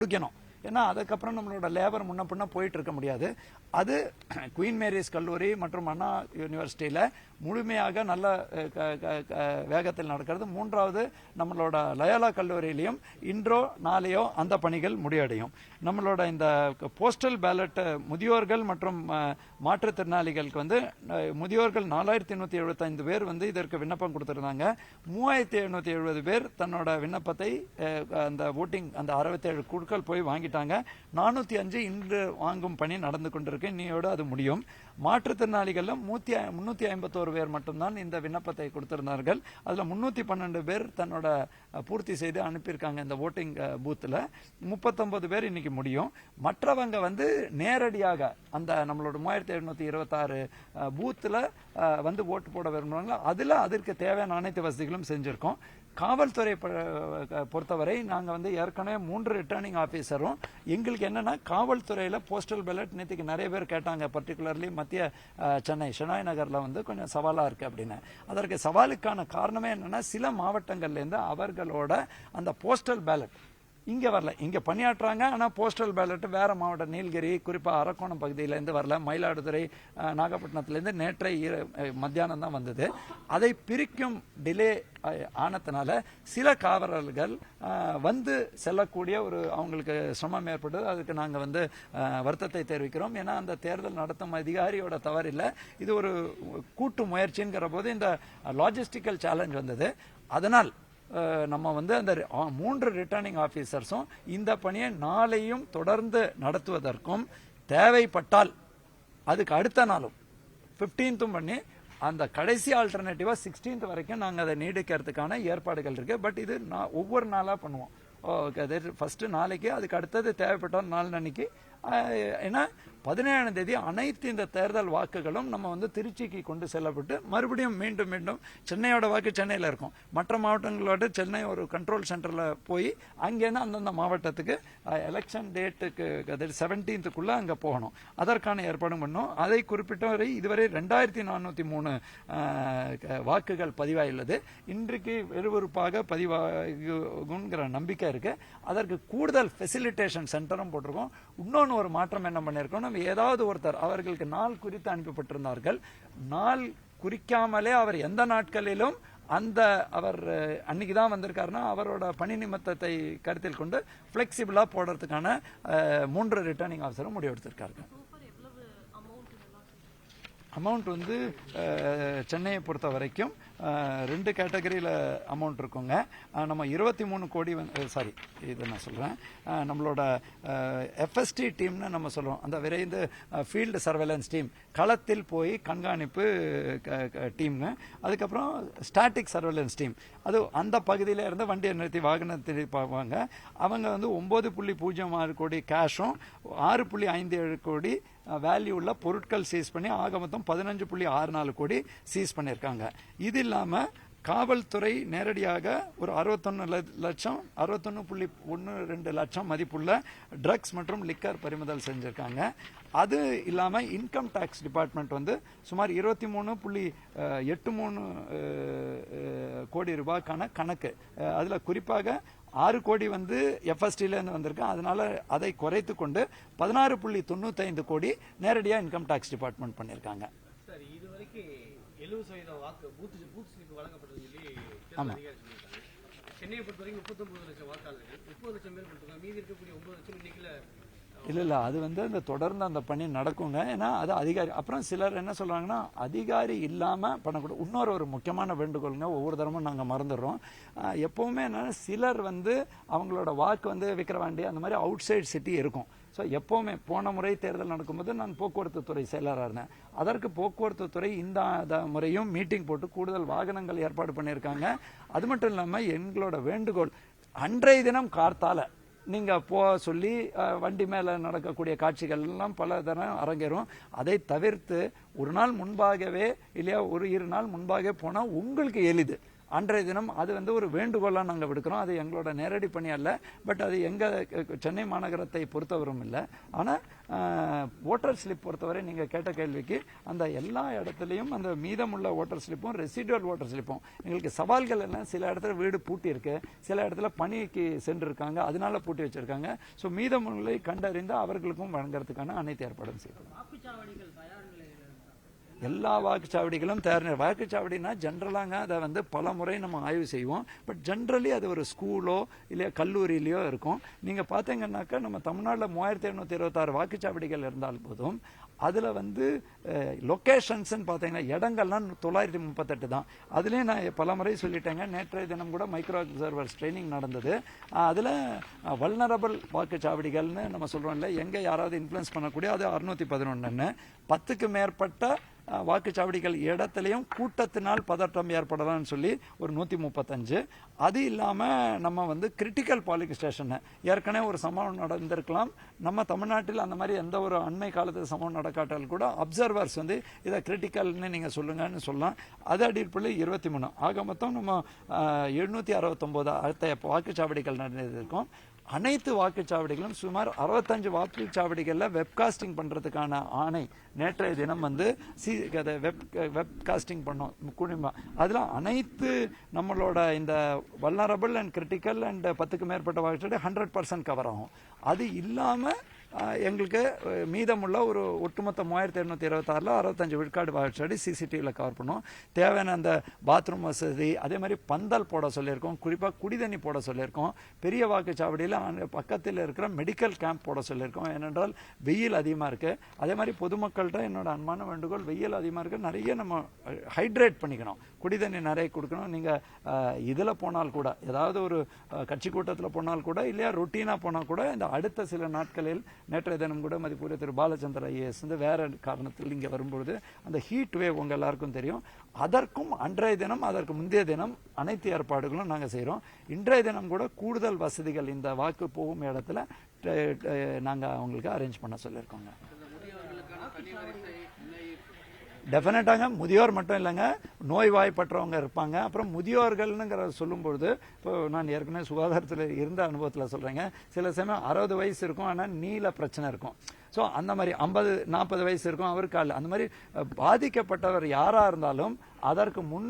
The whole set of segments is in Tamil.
கொடுக்கணும். ஏன்னா அதுக்கப்புறம் நம்மளோட லேபர் முன்ன பின்ன போயிட்டு இருக்க முடியாது. அது குயின் மேரிஸ் கல்லூரி மற்றும் அண்ணா யூனிவர்சிட்டியில் முழுமையாக நல்ல வேகத்தில் நடக்கிறது. மூன்றாவது நம்மளோட லயோலா கல்லூரியிலையும் இன்றோ நாளையோ அந்த பணிகள் முடிவடையும். நம்மளோட இந்த போஸ்டல் பேலட் முதியோர்கள் மற்றும் மாற்றுத்திறனாளிகளுக்கு வந்து முதியோர்கள் 4175 பேர் வந்து இதற்கு விண்ணப்பம் கொடுத்திருந்தாங்க. 3770 பேர் தன்னோட விண்ணப்பத்தை அந்த ஓட்டிங் அந்த 67 குழுக்கள் போய் வாங்கிட்டாங்க. 405 இன்று வாங்கும் பணி நடந்து கொண்டிருக்கு. இன்னையோடு அது முடியும். மாற்றுத்திறனாளிகள் 351 பேர் மட்டும்தான் இந்த விண்ணப்பத்தை கொடுத்திருந்தார்கள். அதுல 312 பேர் தன்னோட பூர்த்தி செய்து அனுப்பியிருக்காங்க இந்த ஓட்டிங் பூத்துல. 39 பேர் இன்னைக்கு முடியும். மற்றவங்க வந்து நேரடியாக அந்த நம்மளோட 3726 பூத்துல வந்து ஓட்டு போட விரும்புறாங்க. அதுல அதற்கு தேவையான அனைத்து வசதிகளும் செஞ்சிருக்கோம். காவல்துறை பொறுத்தவரை நாங்கள் வந்து ஏற்கனவே 3 ரிட்டர்னிங் ஆஃபீஸரும் எங்களுக்கு என்னன்னா காவல்துறையில் போஸ்டல் பேலட் நேற்றுக்கு நிறைய பேர் கேட்டாங்க. பர்டிகுலர்லி மத்திய சென்னை ஷெனாய் நகரில் வந்து கொஞ்சம் சவாலாக இருக்கு அப்படின்னு. அதற்கு சவாலுக்கான காரணமே என்னன்னா சில மாவட்டங்கள்லேருந்து அவர்களோட அந்த போஸ்டல் பேலட் இங்க வரல. இங்க பணியாற்றுறாங்க. ஆனா போஸ்டல் பேலட் வேற மாவட்டம் நீலகிரி குறிப்பா அரக்கோணம் பகுதியிலேருந்து வரல. மயிலாடுதுறை நாகப்பட்டினத்திலேருந்து நேற்றை மத்தியானம் தான் வந்தது. அதை பிரிக்கும் டிலே ஆனதுனால சில காவலர்கள் வந்து செல்லக்கூடிய ஒரு அவங்களுக்கு சிரமம் ஏற்பட்டது. அதுக்கு நாங்கள் வந்து வருத்தத்தை தெரிவிக்கிறோம். ஏன்னா அந்த தேர்தல் நடத்தும் அதிகாரியோட தவறு இல்லை. இது ஒரு கூட்டு முயற்சிங்கிற போது இந்த லாஜிஸ்டிக்கல் சேலஞ்ச் வந்தது. அதனால் நம்ம வந்து அந்த 3 ரிட்டர்னிங் ஆபீசர்ஸும் இந்த பணியை நாளையும் தொடர்ந்து நடத்துவதற்கும் தேவைப்பட்டால் அதுக்கு அடுத்த நாளும் 15th பண்ணி அந்த கடைசி ஆல்டர்னேட்டிவா 16th வரைக்கும் நாங்கள் அதை நீடிக்கிறதுக்கான ஏற்பாடுகள் இருக்கு. பட் இது ஒவ்வொரு நாளா பண்ணுவோம். ஃபர்ஸ்ட் நாளைக்கு, அதுக்கு அடுத்தது தேவைப்பட்டால் நாள் அன்னைக்கு. ஏன்னா 17ஆம் தேதி அனைத்து இந்த தேர்தல் வாக்குகளும் நம்ம வந்து திருச்சிக்கு கொண்டு செல்லப்பட்டு மறுபடியும் மீண்டும் மீண்டும் சென்னையோட வாக்கு சென்னையில் இருக்கும். மற்ற மாவட்டங்களோட சென்னை ஒரு கண்ட்ரோல் சென்டர்ல போய் அங்கேருந்து அந்தந்த மாவட்டத்துக்கு எலெக்ஷன் டேட்டுக்கு 17th அங்க போகணும். அதற்கான ஏற்பாடும் பண்ணோம். அதை குறிப்பிட்டவரை இதுவரை 2403 வாக்குகள் பதிவாயுள்ளது. இன்றைக்கு விறுவிறுப்பாக பதிவாகுங்கிற நம்பிக்கை இருக்கு. அதற்கு கூடுதல் ஃபெசிலிட்டேஷன் சென்டரும் போட்டிருக்கோம். இன்னொன்று ஒரு மாற்றம் என்ன பண்ணிருக்கோம், நம்ம ஏதாவது ஒருத்தர் அவர்களுக்கு நாள் குறித்து அனுப்பப்பட்டிருந்தார்கள். நாள் குறிக்காமலே அவர் எந்த நாட்களிலும் அந்த அவர் அன்னைக்கு தான் வந்திருக்காருன்னா அவரோட பணி நிமித்தத்தை கருத்தில் கொண்டு பிளெக்சிபிளா போடுறதுக்கான 3 ரிட்டர்னிங் ஆஃபீஸரும் முடிவெடுத்திருக்காரு. அமௌண்ட் வந்து சென்னையை பொறுத்த வரைக்கும் 2 கேட்டகரியில் அமௌண்ட் இருக்குங்க. நம்ம 23 கோடி சாரி இதை நான் சொல்கிறேன். நம்மளோட எஃப்எஸ்டி டீம்னு நம்ம சொல்கிறோம். அந்த விரைந்து ஃபீல்டு சர்வேலன்ஸ் டீம், களத்தில் போய் கண்காணிப்பு டீம்னு. அதுக்கப்புறம் ஸ்டாட்டிக் சர்வேலன்ஸ் டீம், அது அந்த பகுதியில் இருந்து வண்டியை நிறுத்தி வாகனத்தை பார்ப்பாங்க. அவங்க வந்து 9.06 கோடி கேஷும் 6.57 கோடி வேல்யூ உள்ள பொருட்கள் சீஸ் பண்ணி ஆக மொத்தம் 15.64 கோடி சீஸ் பண்ணியிருக்காங்க. இது இல்லாம காவல்துறை நேரடியாக ஒரு 61.12 லட்சம் மதிப்புள்ள ட்ரக்ஸ் மற்றும் லிக்கர் பறிமுதல் செஞ்சிருக்காங்க. அது இல்லாம இன்கம் டாக்ஸ் டிபார்ட்மெண்ட் வந்து சுமார் 23.83 கோடி ரூபாய்க்கான கணக்கு. அதுல குறிப்பாக 6 கோடி வந்து எஃப்எஸ்டில இருந்து வந்திருக்கு. அதனால அதை குறைத்து கொண்டு 16.95 கோடி நேரடியா இன்கம் டாக்ஸ் டிபார்ட்மெண்ட் பண்ணிருக்காங்க. சார், இதுவரைக்கும் 70% வாக்கு பூத் ஸ்லிப் வழங்கப்பட்டது சொல்லி சென்னையை பொறுத்த வரைக்கும் 39 லட்சம் வாக்காளர்கள் 30 லட்சம் பேர் கொடுத்துருக்காங்க. மீதி இருக்கக்கூடிய 9 லட்சம் இன்னைக்குல இல்ல அது வந்து அந்த தொடர்ந்து அந்த பணி நடக்குங்க. ஏன்னா அது அதிகாரி. அப்புறம் சிலர் என்ன சொல்றாங்கன்னா அதிகாரி இல்லாம பண்ணக்கூடாது. இன்னொரு ஒரு முக்கியமான வேண்டுகோளுங்க, ஒவ்வொரு தரமும் நாங்க மறந்துடுறோம். எப்பவுமே என்னன்னா சிலர் வந்து அவங்களோட வாக்கு வந்து விக்கிரவாண்டி அந்த மாதிரி அவுட் சைட் சிட்டி இருக்கும். ஸோ எப்பவுமே போன முறை தேர்தல் நடக்கும்போது நான் போக்குவரத்து துறை செயலராக இருந்தேன். அதற்கு போக்குவரத்து துறை இந்த முறையும் மீட்டிங் போட்டு கூடுதல் வாகனங்கள் ஏற்பாடு பண்ணியிருக்காங்க. அது மட்டும் இல்லாம எங்களோட வேண்டுகோள், அன்றைய தினம் கார்த்தால நீங்க சொல்லி வண்டி மேல நடக்கக்கூடிய காட்சிகள் எல்லாம் பல தரம் அரங்கேறும். அதை தவிர்த்து ஒரு நாள் முன்பாகவே இல்லையா ஒரு 2 நாள் முன்பாகவே போனா உங்களுக்கு எளிது. அன்றைய தினம் அது வந்து ஒரு வேண்டுகோளாக நாங்கள் விடுக்கிறோம். அது எங்களோட நேரடி பணி அல்ல, பட் அது எங்கள் சென்னை மாநகரத்தை பொறுத்தவரும் இல்லை. ஆனால் ஓட்டர் ஸ்லிப் பொறுத்தவரை நீங்கள் கேட்ட கேள்விக்கு அந்த எல்லா இடத்துலையும் அந்த மீதமுள்ள ஓட்டர் ஸ்லிப்பும் ரெசிடுவல் ஓட்டர் ஸ்லிப்பும் எங்களுக்கு சவால்கள் எல்லாம் சில இடத்துல வீடு பூட்டி இருக்கு, சில இடத்துல பணிக்கு சென்றிருக்காங்க, அதனால பூட்டி வச்சிருக்காங்க. ஸோ மீதமுள்ள கண்டறிந்து அவர்களுக்கும் வழங்குறதுக்கான அனைத்து ஏற்பாடும் செய்யப்படும். எல்லா வாக்குச்சாவடிகளும் தயார். வாக்குச்சாவடினா ஜென்ரலாங்க அதை வந்து பல முறை நம்ம ஆய்வு செய்வோம். பட் ஜென்ரலி அது ஒரு ஸ்கூலோ இல்லையா கல்லூரியிலையோ இருக்கும். நீங்கள் பார்த்தீங்கன்னாக்கா நம்ம தமிழ்நாட்டில் 3726 வாக்குச்சாவடிகள் இருந்தால் போதும், அதில் வந்து லொக்கேஷன்ஸ்ன்னு பார்த்தீங்கன்னா இடங்கள்லாம் 938 தான். அதுலேயே நான் பல முறை சொல்லிட்டேங்க. நேற்றைய தினம் கூட மைக்ரோ அப்சர்வர்ஸ் ட்ரைனிங் நடந்தது. அதில் வல்னரபிள் வாக்குச்சாவடிகள்னு நம்ம சொல்கிறோம் இல்லை, எங்கே யாராவது இன்ஃப்ளூயன்ஸ் பண்ணக்கூடிய அது 611. 10க்கு மேற்பட்ட வாக்குச்சாவடிகள் இடத்துலையும் கூட்டத்தினால் பதட்டம் ஏற்படலாம்னு சொல்லி ஒரு 135. அது இல்லாமல் நம்ம வந்து கிரிட்டிக்கல் பாலிங் ஸ்டேஷன் ஏற்கனவே ஒரு சம்பவம் நடந்திருக்கலாம். நம்ம தமிழ்நாட்டில் அந்த மாதிரி எந்த ஒரு அண்மை காலத்து சம்பவம் நடக்காட்டால் கூட அப்சர்வர்ஸ் வந்து இதை கிரிட்டிக்கல்னு நீங்கள் சொல்லுங்கன்னு சொல்லலாம். அது அடிப்படையில் 23. ஆக மொத்தம் நம்ம 769 அடுத்த வாக்குச்சாவடிகள் நடந்திருக்கும். அனைத்து வாக்குச்சாவடிகளும் சுமார் 65 வாக்குச்சாவடிகளில் வெப்காஸ்டிங் பண்ணுறதுக்கான ஆணை நேற்றைய தினம் வந்து வெப்காஸ்டிங் பண்ணோம் குழுமா. அதில் அனைத்து நம்மளோட இந்த வல்னரபிள் அண்ட் கிரிட்டிக்கல் அண்ட் 10க்கு மேற்பட்ட வாக்குச்சாவடி 100% கவர் ஆகும். அது இல்லாமல் எங்களுக்கு மீதமுள்ள ஒரு ஒட்டுமொத்த 3726 65 விழுக்காடு வாக்குச்சாவடி சிசிடிவியில் கவர் பண்ணுவோம். தேவையான அந்த பாத்ரூம் வசதி, அதே மாதிரி பந்தல் போட சொல்லியிருக்கோம், குறிப்பாக குடிதண்ணி போட சொல்லியிருக்கோம். பெரிய வாக்குச்சாவடியில் பக்கத்தில் இருக்கிற மெடிக்கல் கேம்ப் போட சொல்லியிருக்கோம். ஏனென்றால் வெயில் அதிகமாக இருக்குது. அதே மாதிரி பொதுமக்கள்கிட்ட என்னோட அன்பான வேண்டுகோள், வெயில் அதிகமாக இருக்குது, நிறைய நம்ம ஹைட்ரேட் பண்ணிக்கணும், குடிதண்ணி நிறைய கொடுக்கணும். நீங்கள் இதில் போனால் கூட, ஏதாவது ஒரு கட்சி கூட்டத்தில் போனால் கூட, இல்லையா ரொட்டீனாக போனால் கூட, இந்த அடுத்த சில நாட்களில் நேற்றைய தினம் கூட மதிப்புரிய திரு பாலச்சந்திர ஐஏஎஸ் வந்து வேற காரணத்தில் இங்கே வரும்பொழுது அந்த ஹீட் வேவ் உங்கள் எல்லாருக்கும் தெரியும். அதற்கும் அன்றைய தினம் அதற்கு முந்தைய தினம் அனைத்து ஏற்பாடுகளும் நாங்கள் செய்கிறோம். இன்றைய தினம் கூட கூடுதல் வசதிகள் இந்த வாக்கு போகும் இடத்துல நாங்கள் அவங்களுக்கு அரேஞ்ச் பண்ண சொல்லியிருக்கோங்க. டெஃபினட்டாங்க முதியோர் மட்டும் இல்லைங்க, நோய்வாய்ப்பற்றவங்க இருப்பாங்க. அப்புறம் முதியோர்கள்னுங்கிற சொல்லும்பொழுது, இப்போ நான் ஏற்கனவே சுகாதாரத்தில் இருந்த அனுபவத்தில் சொல்கிறேங்க, சில சமயம் 60 வயசு இருக்கும், ஆனால் நீல பிரச்சனை இருக்கும். ஸோ அந்த மாதிரி 50-40 வயசு இருக்கும், அவருக்கு அந்த மாதிரி பாதிக்கப்பட்டவர் யாராக இருந்தாலும் அதற்கு முன்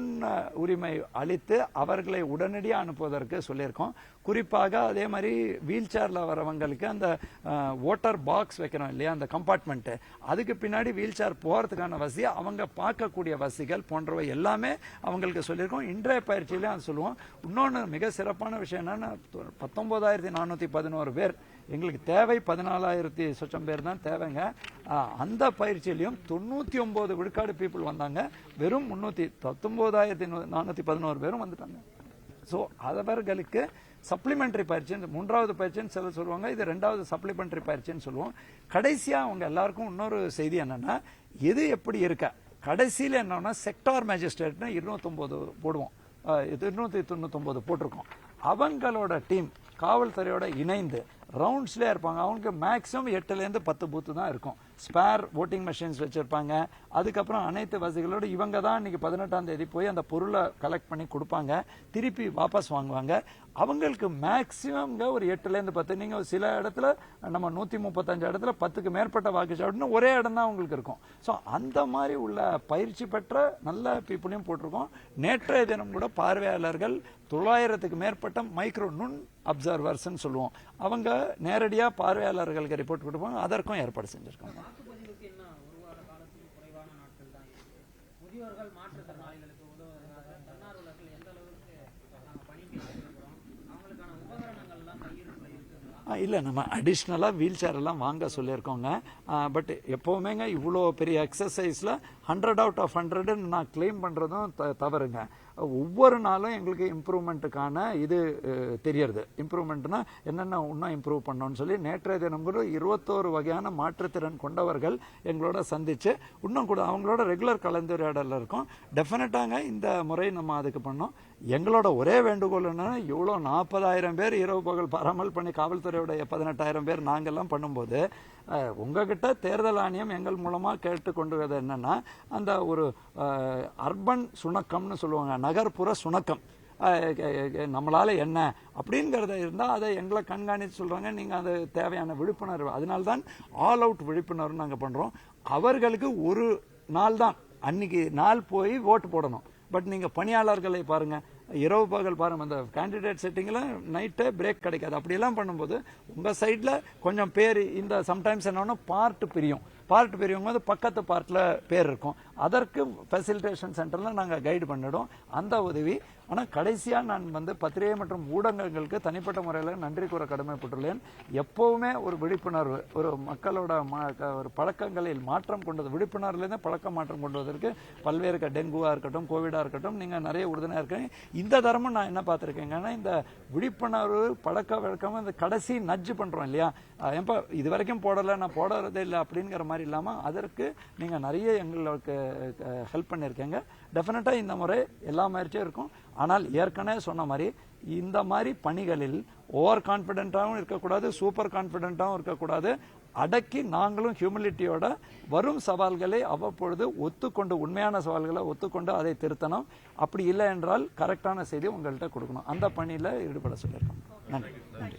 உரிமை அளித்து அவர்களை உடனடியாக அனுப்புவதற்கு சொல்லியிருக்கோம். குறிப்பாக அதே மாதிரி வீல் சேரில் வரவங்களுக்கு அந்த ஓட்டர் பாக்ஸ் வைக்கிறோம் இல்லையா, அந்த கம்பார்ட்மெண்ட்டு, அதுக்கு பின்னாடி வீல் சேர் போகிறதுக்கான வசதி, அவங்க பார்க்கக்கூடிய வசதிகள் போன்றவை எல்லாமே அவங்களுக்கு சொல்லியிருக்கோம். இன்றைய பயிற்சியிலே அது சொல்லுவோம். இன்னொன்று மிக சிறப்பான விஷயம் என்னன்னா, 19,411 பேர் எங்களுக்கு தேவை, 14,000 சொச்சம் பேர் தான் தேவைங்க. அந்த பயிற்சியிலையும் 99 விழுக்காடு பீப்புள் வந்தாங்க. வெறும் 19,411 பேரும் வந்துட்டாங்க. ஸோ அவர்களுக்கு சப்ளிமெண்டரி பயிற்சின்னு, 3வது பயிற்சின்னு சில சொல்லுவாங்க, இது 2வது சப்ளிமெண்டரி பயிற்சின்னு சொல்லுவோம். கடைசியாக அவங்க எல்லாருக்கும் இன்னொரு செய்தி என்னன்னா, எது எப்படி இருக்க கடைசியில் என்னன்னா, செக்டார் மேஜிஸ்ட்ரேட்னு 209 போடுவோம், 299 போட்டிருக்கோம். அவங்களோட டீம் காவல்துறையோட இணைந்து ரவுண்ட்ஸ்லேயே இருப்பாங்க. அவங்களுக்கு மேக்ஸிமம் 8லேருந்து 10 பூத்து தான் இருக்கும். ஸ்பேர் ஓட்டிங் மெஷின்ஸ் வச்சுருப்பாங்க. அதுக்கப்புறம் அனைத்து வசதிகளோடு இவங்க தான் இன்றைக்கி 18ஆம் தேதி போய் அந்த பொருளை கலெக்ட் பண்ணி கொடுப்பாங்க, திருப்பி வாபஸ் வாங்குவாங்க. அவங்களுக்கு மேக்ஸிமம்ங்க ஒரு 8லேருந்து 10. நீங்கள் சில இடத்துல நம்ம 135 இடத்துல 10க்கு மேற்பட்ட வாக்குச்சாவடின்னு ஒரே இடம் தான் அவங்களுக்கு இருக்கும். ஸோ அந்த மாதிரி உள்ள பயிற்சி பெற்ற நல்ல பீப்புளையும் போட்டிருக்கோம். நேற்றைய தினம் கூட பார்வையாளர்கள் 900க்கு மேற்பட்ட மைக்ரோ நுண் அப்சர்வர்ஸ்ன்னு சொல்லுவோம், அவங்க நேரடியாக பார்வையாளர்களுக்கு ரிப்போர்ட் கொடுப்பாங்க. அதற்கும் ஏற்பாடு செஞ்சுருக்காங்க. இல்லை, நம்ம அடிஷ்னலாக வீல் சேர் எல்லாம் வாங்க சொல்லியிருக்கோங்க. பட் எப்போவுமேங்க இவ்வளோ பெரிய எக்ஸசைஸில் 100 அவுட் ஆஃப் 100 நான் கிளைம் பண்ணுறதும் தவறுங்க. ஒவ்வொரு நாளும் எங்களுக்கு இம்ப்ரூவ்மெண்ட்டுக்கான இது தெரியறது. இம்ப்ரூவ்மெண்ட்னா என்னென்ன இன்னும் இம்ப்ரூவ் பண்ணோன்னு சொல்லி நேற்றைய தினம் கூட 21 வகையான மாற்றுத்திறன் கொண்டவர்கள் எங்களோட சந்தித்து இன்னும் கூட அவங்களோட ரெகுலர் கலந்துரையாடலில் இருக்கும். டெஃபினட்டாங்க இந்த முறை நம்ம அதுக்கு பண்ணோம். எங்களோட ஒரே வேண்டுகோள் என்னன்னா, இவ்வளோ 40,000 பேர் இரவு பகல் பராமல் பண்ணி காவல்துறையோடைய 18,000 பேர் நாங்கள்லாம் பண்ணும்போது, உங்ககிட்ட தேர்தல் ஆணையம் எங்கள் மூலமாக கேட்டுக்கொண்டுவது என்னன்னா, அந்த ஒரு அர்பன் சுணக்கம்னு சொல்லுவாங்க, நகர்ப்புற சுணக்கம் நம்மளால என்ன அப்படிங்கிறத இருந்தால் அதை எங்களை கண்காணித்து சொல்கிறாங்க. நீங்கள் அது தேவையான விழிப்புணர்வு, அதனால்தான் ஆல் அவுட் விழிப்புணர்வு நாங்கள் பண்ணுறோம். அவர்களுக்கு ஒரு நாள் தான் அன்னைக்கு நாள் போய் ஓட்டு போடணும். பட் நீங்கள் பணியாளர்களை பாருங்கள், இரவு பகல் பாருங்கள், அந்த கேண்டிடேட் செட்டிங்கில் நைட்டே பிரேக் கிடைக்காது. அப்படியெல்லாம் பண்ணும்போது உங்கள் சைடில் கொஞ்சம் பேர் இந்த சம்டைம்ஸ் என்னன்னா பார்ட் பிரியும் போது பக்கத்து பார்ட்டில் பேர் இருக்கும். அதற்கு ஃபெசிலிட்டேஷன் சென்டரில் நாங்கள் கைடு பண்ணிடும் அந்த உதவி. ஆனால் கடைசியாக நான் பத்திரிகை மற்றும் ஊடகங்களுக்கு தனிப்பட்ட முறையில் நன்றி கூற கடமைப்பட்டுள்ளேன். எப்போவுமே ஒரு விழிப்புணர்வு, ஒரு மக்களோட ஒரு பழக்கங்களில் மாற்றம் கொண்டது, விழிப்புணர்வுலேருந்து பழக்க மாற்றம் கொண்டுவதற்கு பல்வேறு டெங்குவாக இருக்கட்டும், கோவிடாக இருக்கட்டும், நீங்கள் நிறைய உறுதுணையாக இருக்கீங்க. இந்த தரமும் நான் என்ன பார்த்துருக்கேங்கன்னா, இந்த விழிப்புணர்வு பழக்க வழக்கம் இந்த கடைசி நஜ்ஜு பண்ணுறோம் இல்லையா, ஏன்பா இது வரைக்கும் போடலை, நான் போடுறதே இல்லை அப்படிங்கிற மாதிரி இல்லாமல் அதற்கு நீங்கள் நிறைய எங்களுக்கு ஹெல்ப் பண்ணியிருக்கீங்க. டெஃபினட்டாக இந்த முறை எல்லா முயற்சியும் இருக்கும். ஆனால் ஏற்கனவே சொன்ன மாதிரி இந்த மாதிரி பணிகளில் ஓவர் கான்ஃபிடென்ட்டாகவும் இருக்கக்கூடாது, சூப்பர் கான்ஃபிடென்ட்டாகவும் இருக்கக்கூடாது. அடக்கி நாங்களும் ஹியூமிலிட்டியோட வரும் சவால்களை அவ்வப்பொழுது ஒத்துக்கொண்டு, உண்மையான சவால்களை ஒத்துக்கொண்டு அதை திருத்தணும். அப்படி இல்லை என்றால் கரெக்டான செய்தி உங்கள்கிட்ட கொடுக்கணும். அந்த பணியில் ஈடுபட சொல்லியிருக்கோம். நன்றி.